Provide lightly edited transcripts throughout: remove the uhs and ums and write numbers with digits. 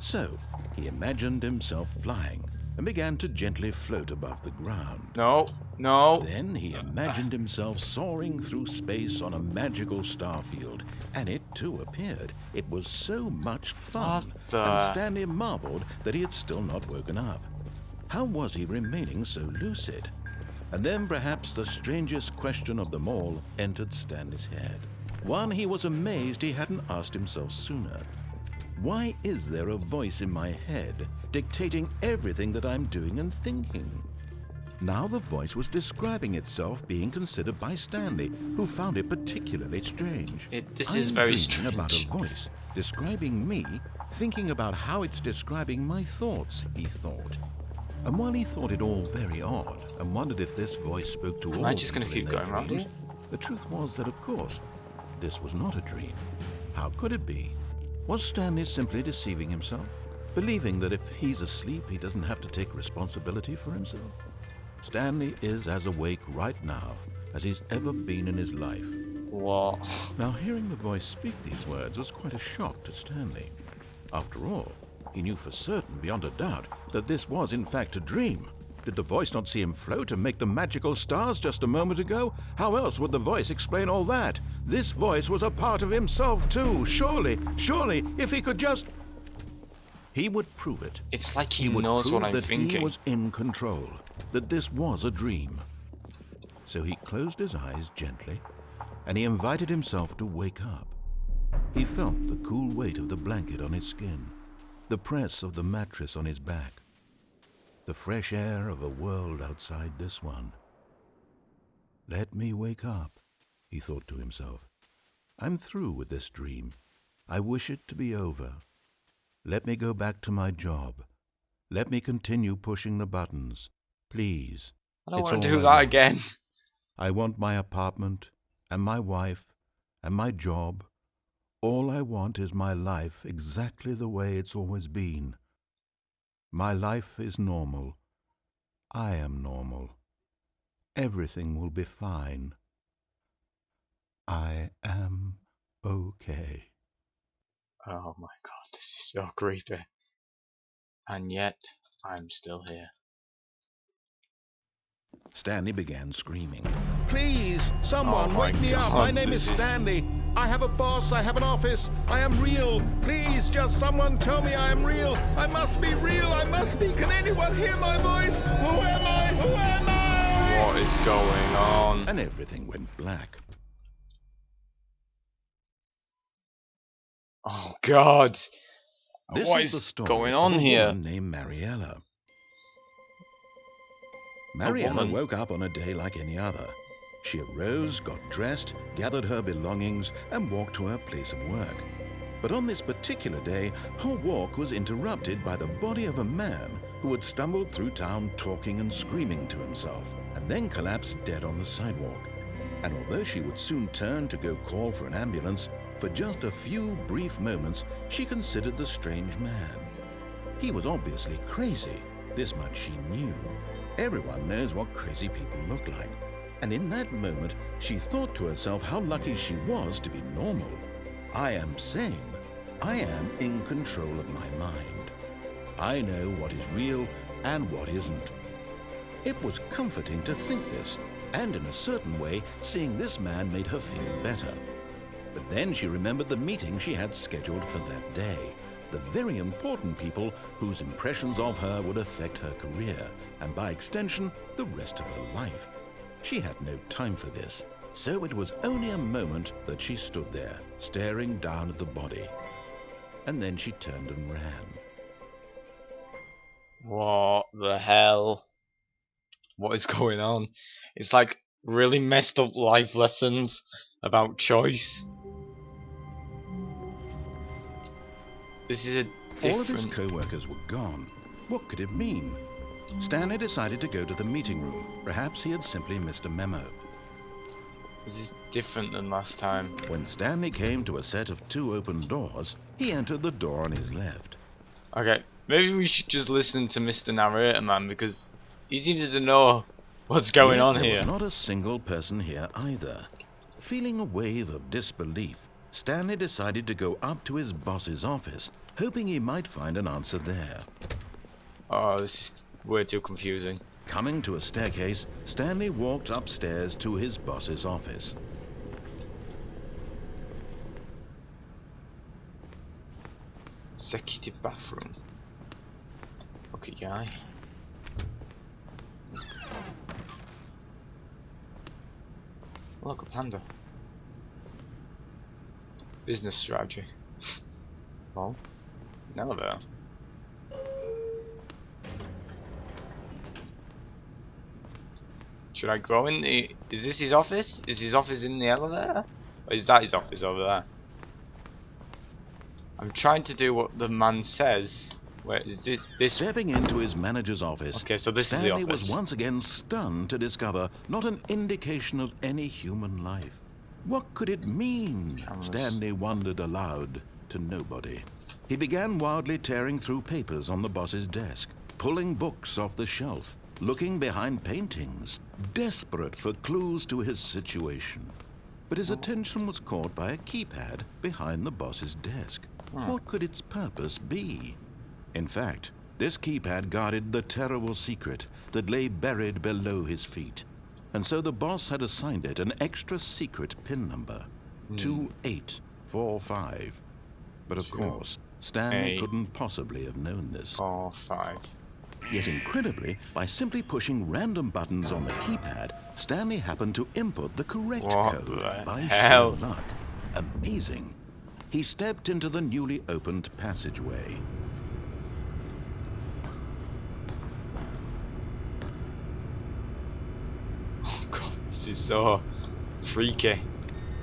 So he imagined himself flying and began to gently float above the ground. No, no. Then he imagined himself soaring through space on a magical star field, and it too appeared. It was so much fun, and Stanley marveled that he had still not woken up. How was he remaining so lucid? And then perhaps the strangest question of them all entered Stanley's head. One he was amazed he hadn't asked himself sooner. Why is there a voice in my head dictating everything that I'm doing and thinking? Now the voice was describing itself being considered by Stanley, who found it particularly strange. This is very strange. About a strange. voice describing me, thinking about how it's describing my thoughts, he thought. And while he thought it all very odd and wondered if this voice spoke to all Am I just going to people keep in their going around dreams, here? the truth was that, of course, this was not a dream. How could it be? Was Stanley simply deceiving himself, believing that if he's asleep, he doesn't have to take responsibility for himself? Stanley is as awake right now as he's ever been in his life. What? Now, hearing the voice speak these words was quite a shock to Stanley. After all, he knew for certain, beyond a doubt, that this was in fact a dream. Did the voice not see him float and make the magical stars just a moment ago? How else would the voice explain all that? This voice was a part of himself too. Surely, if he could just... He would prove it. It's like he would knows prove what I'm that thinking. he was in control, that this was a dream. So he closed his eyes gently, and he invited himself to wake up. He felt the cool weight of the blanket on his skin, the press of the mattress on his back, the fresh air of a world outside this one. Let me wake up, he thought to himself. I'm through with this dream. I wish it to be over. Let me go back to my job. Let me continue pushing the buttons. Please. I don't It's want to all do I that want. again. I want my apartment, and my wife, and my job. All I want is my life exactly the way it's always been. My life is normal. I am normal. Everything will be fine. I am okay. Oh my god, this is so creepy. And yet, I'm still here. Stanley began screaming. Please, someone, Oh my wake me up. God, My name is this is- Stanley. I have a boss. I have an office. I am real. Please, just someone tell me I am real. I must be real. I must be. Can anyone hear my voice? Who am I? Who am I? What is going on? And everything went black. Oh god. This What is the is story going of on a here? woman named Mariella. Mariella woman? woke up on a day like any other. She arose, got dressed, gathered her belongings, and walked to her place of work. But on this particular day, her walk was interrupted by the body of a man who had stumbled through town talking and screaming to himself, and then collapsed dead on the sidewalk. And although she would soon turn to go call for an ambulance, for just a few brief moments she considered the strange man. He was obviously crazy, this much she knew. Everyone knows what crazy people look like. And in that moment, she thought to herself how lucky she was to be normal. I am sane. I am in control of my mind. I know what is real and what isn't. It was comforting to think this, and in a certain way, seeing this man made her feel better. But then she remembered the meeting she had scheduled for that day, the very important people whose impressions of her would affect her career, and by extension, the rest of her life. She had no time for this, so it was only a moment that she stood there, staring down at the body. And then she turned and ran. What the hell? What is going on? It's like really messed up life lessons about choice. This is a different... All of his co-workers were gone. What could it mean? Stanley decided to go to the meeting room. Perhaps he had simply missed a memo. This is different than last time. When Stanley came to a set of 2 open doors, he entered the door on his left. Okay, maybe we should just listen to Mr. Narrator Man, because he seems to know what's going Yet on there here. was not a single person here either. Feeling a wave of disbelief, Stanley decided to go up to his boss's office, hoping he might find an answer there. Oh, this is way too confusing. Coming to a staircase, Stanley walked upstairs to his boss's office. Executive bathroom. Okay, guy. Look, a panda. Business strategy. Oh, an elevator. Should I go in the... Is this his office? Is his office in the elevator? Or is that his office over there? I'm trying to do what the man says. Where is this? Stepping into his manager's office, Okay, so this Stanley is the office. was once again stunned to discover not an indication of any human life. What could it mean? Cameras. Stanley wondered aloud to nobody. He began wildly tearing through papers on the boss's desk, pulling books off the shelf, looking behind paintings, desperate for clues to his situation. But his attention was caught by a keypad behind the boss's desk. What could its purpose be? In fact, this keypad guarded the terrible secret that lay buried below his feet. And so the boss had assigned it an extra secret PIN number, 2845. But of course, Stanley couldn't possibly have known this. 4-5. Yet incredibly, by simply pushing random buttons on the keypad, Stanley happened to input the correct What code the by hell? sheer luck. Amazing. He stepped into the newly opened passageway. Oh god, this is so freaky.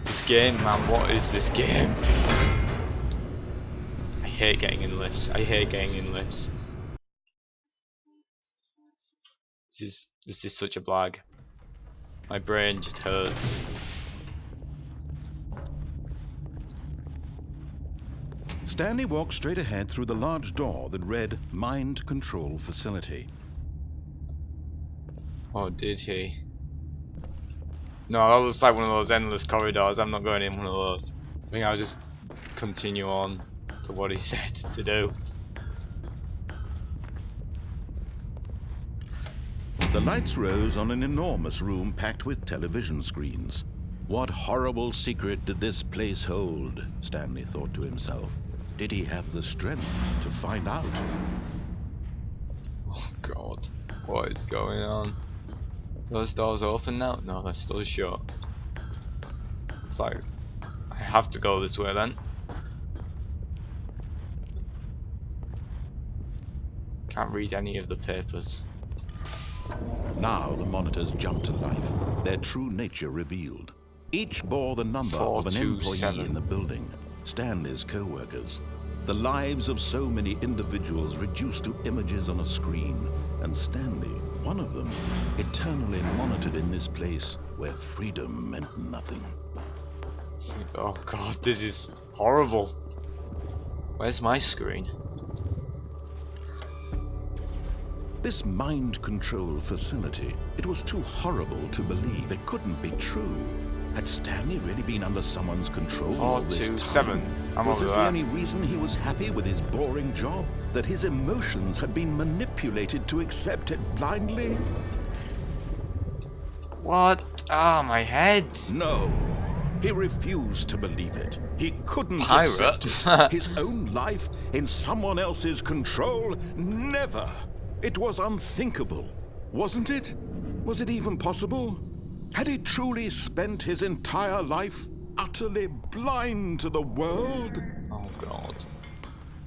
This game, man, what is this game? I hate getting in lifts. I hate getting in lifts. This is such a blag. My brain just hurts. Stanley walked straight ahead through the large door that read Mind Control Facility. Oh, did he? No, that was like one of those endless corridors. I'm not going in one of those. I think I'll just continue on to what he said to do. The lights rose on an enormous room packed with television screens. What horrible secret did this place hold? Stanley thought to himself. Did he have the strength to find out? Oh god, what is going on? Those doors open now? No, they're still shut. It's like, I have to go this way then. Can't read any of the papers. Now the monitors jumped to life, their true nature revealed. Each bore the number of an employee 427. in the building, Stanley's co-workers. The lives of so many individuals reduced to images on a screen, and Stanley, one of them, eternally monitored in this place where freedom meant nothing. Oh god, this is horrible. Where's my screen? This mind control facility, it was too horrible to believe. It couldn't be true. Had Stanley really been under someone's control all this 427. time? I'm Was over this that. the only reason he was happy with his boring job? That his emotions had been manipulated to accept it blindly? What? Ah, my head. No. He refused to believe it. He couldn't Pirate? accept it. His own life in someone else's control? Never. It was unthinkable. Wasn't it? Was it even possible? Had he truly spent his entire life utterly blind to the world? Oh god.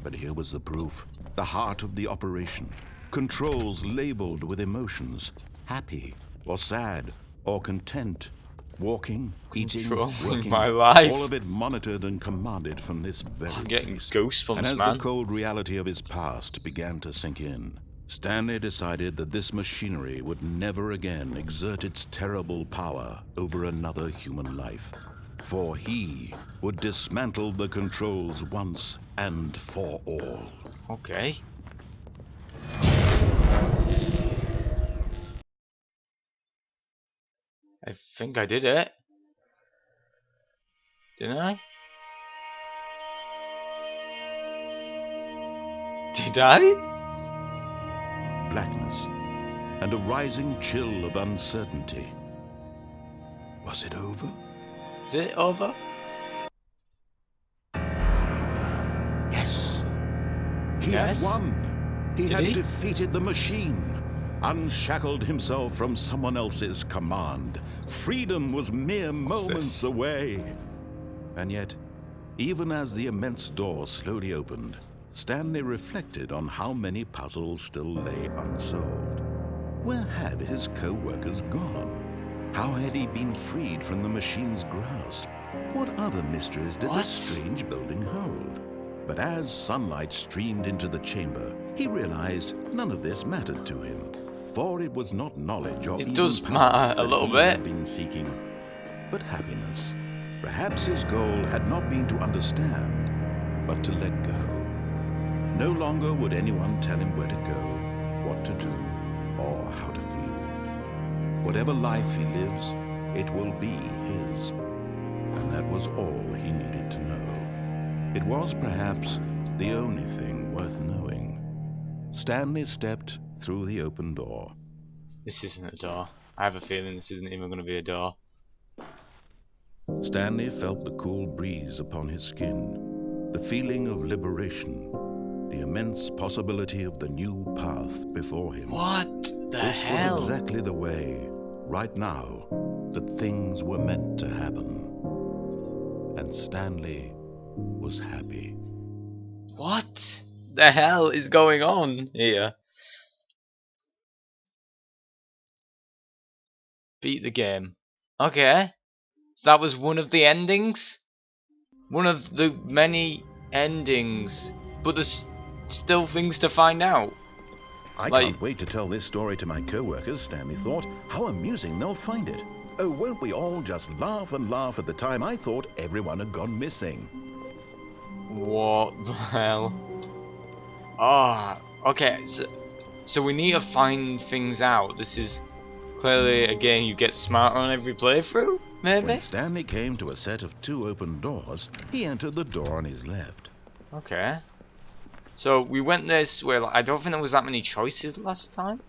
But here was the proof. The heart of the operation. Controls labeled with emotions. Happy or sad or content. Walking, eating, Controlling working. my life. All of it monitored and commanded from this very I'm getting place. goosebumps, And as man. the cold reality of his past began to sink in, Stanley decided that this machinery would never again exert its terrible power over another human life. For he would dismantle the controls once and for all. Okay. I think I did it. Didn't I? Did I? Blackness and a rising chill of uncertainty. Was it over? Is it over? Yes. He Yes? had won. He Did had he? defeated the machine, unshackled himself from someone else's command. Freedom was mere moments away. And yet, even as the immense door slowly opened, Stanley reflected on how many puzzles still lay unsolved. Where had his co-workers gone? How had he been freed from the machine's grasp? What other mysteries did this strange building hold? But as sunlight streamed into the chamber, he realized none of this mattered to him, for it was not knowledge or It even does power matter a that little he bit. had been seeking, but happiness. Perhaps his goal had not been to understand, but to let go. No longer would anyone tell him where to go, what to do, or how to feel. Whatever life he lives, it will be his. And that was all he needed to know. It was perhaps the only thing worth knowing. Stanley stepped through the open door. This isn't a door. I have a feeling this isn't even going to be a door. Stanley felt the cool breeze upon his skin, the feeling of liberation, the immense possibility of the new path before him. What the This hell? was exactly the way, right now, that things were meant to happen. And Stanley was happy. What the hell is going on here? Beat the game. Okay. So that was one of the endings? One of the many endings. But there's still things to find out. I can't wait to tell this story to my co-workers, Stanley thought. How amusing they'll find it. Oh, won't we all just laugh and laugh at the time I thought everyone had gone missing. What the hell? Ah, okay, so we need to find things out. This is clearly a game you get smarter on every playthrough, maybe? When Stanley came to a set of 2 open doors, he entered the door on his left. Okay. So we went this way. I don't think there was that many choices last time.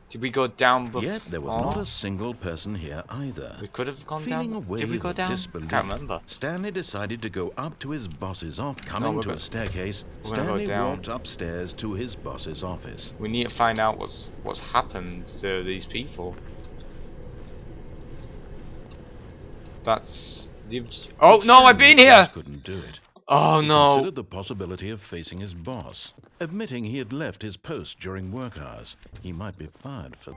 Did we go down before? Yet there was not a single person here either. We could have gone Feeling a down. wave Did we go of down? disbelief, Can't remember. Stanley decided to go up to his boss's office. Coming we're to go- a staircase, we're gonna go Stanley down. walked upstairs to his boss's office. We need to find out what's happened to these people. That's the. Oh But no! I've Stanley been here. just couldn't do it. Oh He no! considered the possibility of facing his boss, admitting he had left his post during work hours. He might be fired for.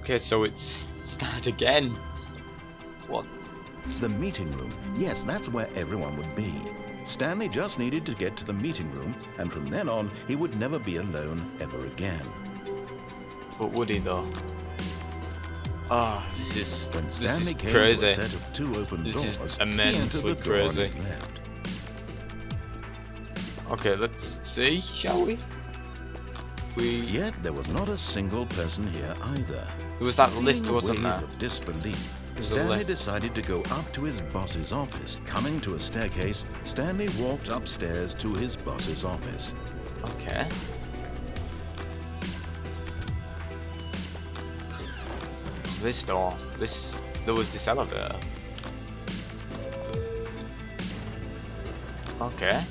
Okay, so it's start again. What? The meeting room. Yes, that's where everyone would be. Stanley just needed to get to the meeting room, and from then on, he would never be alone ever again. But would he though? Ah, this is When Stanley came crazy. to a set of 2 open This is doors, immensely he entered the door on crazy. his left. Okay, let's see, shall we? Yet there was not a single person here either. There was that Feeling lift, a wasn't wave there? of disbelief, There's a Stanley lift. decided to go up to his boss's office. Coming to a staircase, Stanley walked upstairs to his boss's office. Okay. So this door, there was this elevator. Okay.